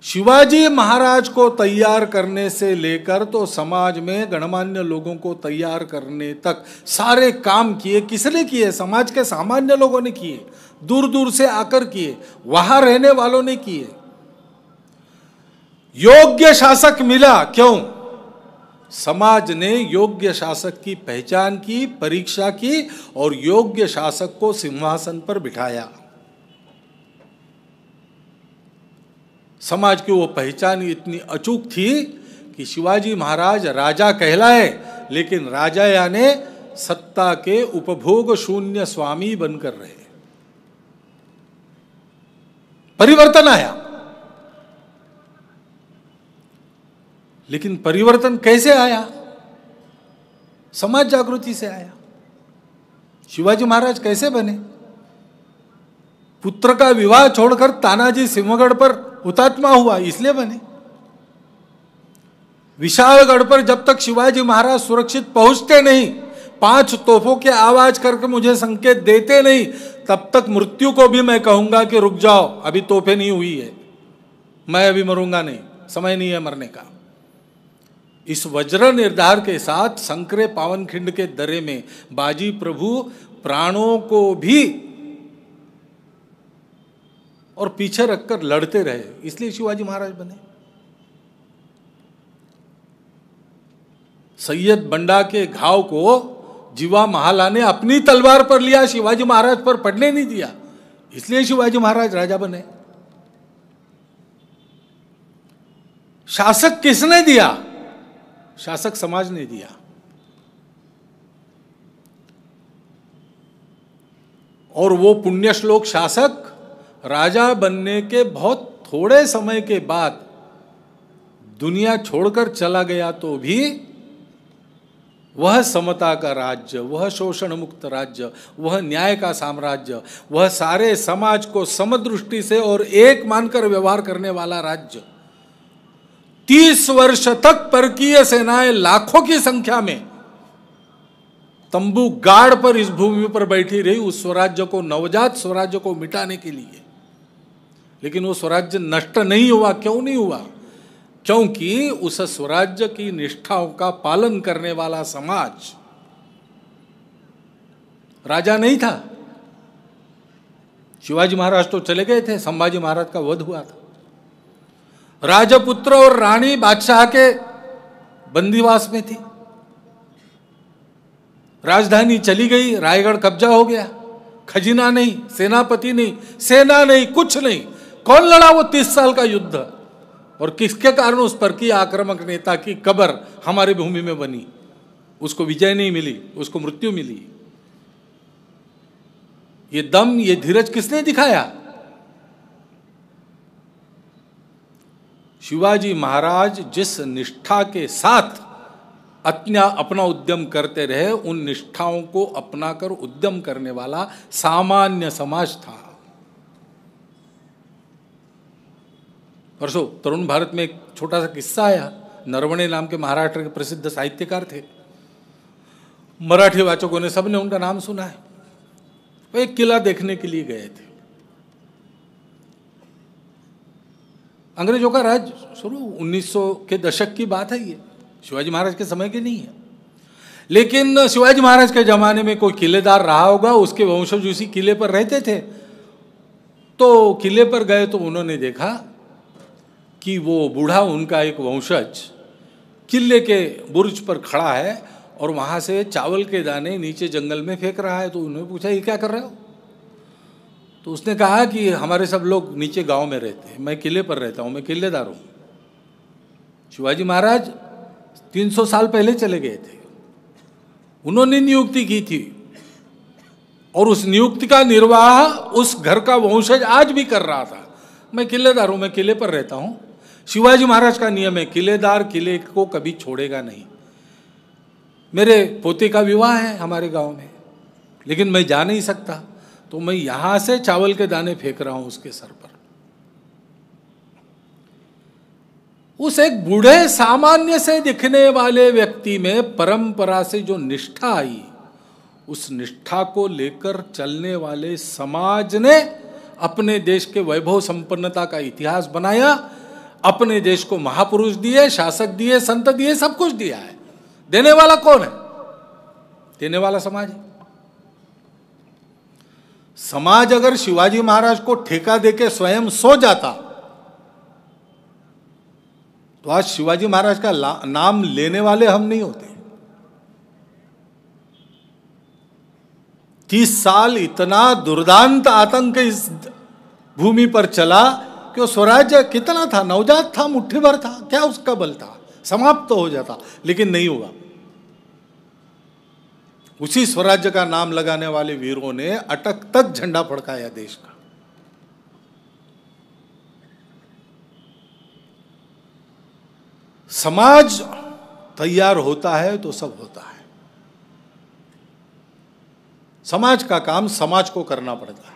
शिवाजी महाराज को तैयार करने से लेकर तो समाज में गणमान्य लोगों को तैयार करने तक सारे काम किए। किसने किए? समाज के सामान्य लोगों ने किए, दूर दूर से आकर किए, वहां रहने वालों ने किए। योग्य शासक मिला, क्यों? समाज ने योग्य शासक की पहचान की, परीक्षा की और योग्य शासक को सिंहासन पर बिठाया। समाज की वो पहचान इतनी अचूक थी कि शिवाजी महाराज राजा कहलाए, लेकिन राजा यानी सत्ता के उपभोग शून्य स्वामी बनकर रहे। परिवर्तन आया, लेकिन परिवर्तन कैसे आया? समाज जागृति से आया। शिवाजी महाराज कैसे बने? पुत्र का विवाह छोड़कर तानाजी सिंहगढ़ पर हुतात्मा हुआ, इसलिए बने। विशालगढ़ पर जब तक शिवाजी महाराज सुरक्षित पहुंचते नहीं, 5 तोपों के आवाज करके मुझे संकेत देते नहीं, तब तक मृत्यु को भी मैं कहूंगा कि रुक जाओ, अभी तोपें नहीं हुई है, मैं अभी मरूंगा नहीं, समय नहीं है मरने का। इस वज्र निर्धार के साथ संकरे पावनखिंड के दर्रे में बाजी प्रभु प्राणों को भी और पीछे रखकर लड़ते रहे, इसलिए शिवाजी महाराज बने। सैयद बंडा के घाव को जीवा महाला ने अपनी तलवार पर लिया, शिवाजी महाराज पर पड़ने नहीं दिया, इसलिए शिवाजी महाराज राजा बने। शासक किसने दिया? शासक समाज ने दिया। और वो पुण्यश्लोक शासक राजा बनने के बहुत थोड़े समय के बाद दुनिया छोड़कर चला गया, तो भी वह समता का राज्य, वह शोषण मुक्त राज्य, वह न्याय का साम्राज्य, वह सारे समाज को समदृष्टि से और एक मानकर व्यवहार करने वाला राज्य, 30 वर्ष तक परकीय सेनाएं लाखों की संख्या में तंबू गाड़ पर इस भूमि पर बैठी रही, उस स्वराज्य को, नवजात स्वराज्य को मिटाने के लिए। लेकिन वो स्वराज्य नष्ट नहीं हुआ। क्यों नहीं हुआ? क्योंकि उस स्वराज्य की निष्ठाओं का पालन करने वाला समाज, राजा नहीं था। शिवाजी महाराज तो चले गए थे, संभाजी महाराज का वध हुआ था। राजपुत्र और रानी बादशाह के बंदीवास में थी। राजधानी चली गई, रायगढ़ कब्जा हो गया, खजीना नहीं, सेनापति नहीं, सेना नहीं, कुछ नहीं। कौन लड़ा वो 30 साल का युद्ध? और किसके कारण उस पर की आक्रामक नेता की कब्र हमारी भूमि में बनी? उसको विजय नहीं मिली, उसको मृत्यु मिली। ये दम, ये धीरज किसने दिखाया? शिवाजी महाराज जिस निष्ठा के साथ अपना उद्यम करते रहे, उन निष्ठाओं को अपनाकर उद्यम करने वाला सामान्य समाज था। परसों तरुण भारत में एक छोटा सा किस्सा आया। नरवणे नाम के महाराष्ट्र के प्रसिद्ध साहित्यकार थे। मराठी वाचकों ने, सबने उनका नाम सुना है। वो एक किला देखने के लिए गए थे। अंग्रेजों का राज शुरू 1900 के दशक की बात है, ये शिवाजी महाराज के समय की नहीं है। लेकिन शिवाजी महाराज के जमाने में कोई किलेदार रहा होगा, उसके वंशज उसी किले पर रहते थे। तो किले पर गए तो उन्होंने देखा कि वो बूढ़ा, उनका एक वंशज, किले के बुर्ज पर खड़ा है और वहां से चावल के दाने नीचे जंगल में फेंक रहा है। तो उन्होंने पूछा, ये क्या कर रहे हो? तो उसने कहा कि हमारे सब लोग नीचे गांव में रहते हैं, मैं किले पर रहता हूं, मैं किलेदार हूं। शिवाजी महाराज 300 साल पहले चले गए थे, उन्होंने नियुक्ति की थी और उस नियुक्ति का निर्वाह उस घर का वंशज आज भी कर रहा था। मैं किलेदार हूं, मैं किले पर रहता हूं। शिवाजी महाराज का नियम है, किलेदार किले को कभी छोड़ेगा नहीं। मेरे पोते का विवाह है हमारे गांव में, लेकिन मैं जा नहीं सकता, तो मैं यहां से चावल के दाने फेंक रहा हूं उसके सर पर। उस एक बूढ़े सामान्य से दिखने वाले व्यक्ति में परंपरा से जो निष्ठा आई, उस निष्ठा को लेकर चलने वाले समाज ने अपने देश के वैभव संपन्नता का इतिहास बनाया। अपने देश को महापुरुष दिए, शासक दिए, संत दिए, सब कुछ दिया है। देने वाला कौन है? देने वाला समाज है। समाज अगर शिवाजी महाराज को ठेका देके स्वयं सो जाता तो आज शिवाजी महाराज का नाम लेने वाले हम नहीं होते। 30 साल इतना दुर्दांत आतंक इस भूमि पर चला कि वो स्वराज्य कितना था, नवजात था, मुट्ठी भर था, क्या उसका बल था, समाप्त तो हो जाता, लेकिन नहीं हुआ। उसी स्वराज्य का नाम लगाने वाले वीरों ने अटक तक झंडा फड़काया देश का। समाज तैयार होता है तो सब होता है। समाज का काम समाज को करना पड़ता है।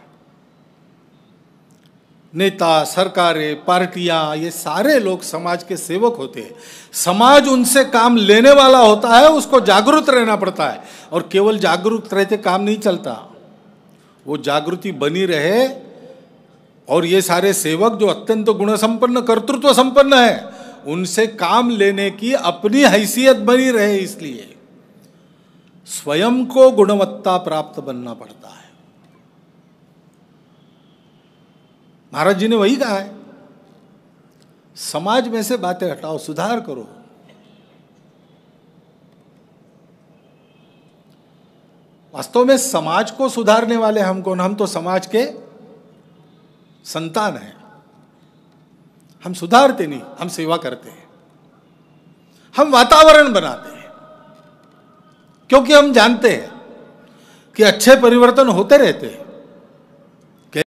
नेता, सरकारें, पार्टियां, ये सारे लोग समाज के सेवक होते हैं। समाज उनसे काम लेने वाला होता है, उसको जागरूक रहना पड़ता है। और केवल जागरूक रहते काम नहीं चलता, वो जागृति बनी रहे। और ये सारे सेवक जो अत्यंत गुण संपन्न, कर्तृत्व संपन्न है, उनसे काम लेने की अपनी हैसियत बनी रहे, इसलिए स्वयं को गुणवत्ता प्राप्त बनना पड़ता है। महाराज जी ने वही कहा है, समाज में से बातें हटाओ, सुधार करो। वास्तव में समाज को सुधारने वाले हम कौन? हम तो समाज के संतान हैं। हम सुधारते नहीं, हम सेवा करते हैं, हम वातावरण बनाते हैं, क्योंकि हम जानते हैं कि अच्छे परिवर्तन होते रहते हैं।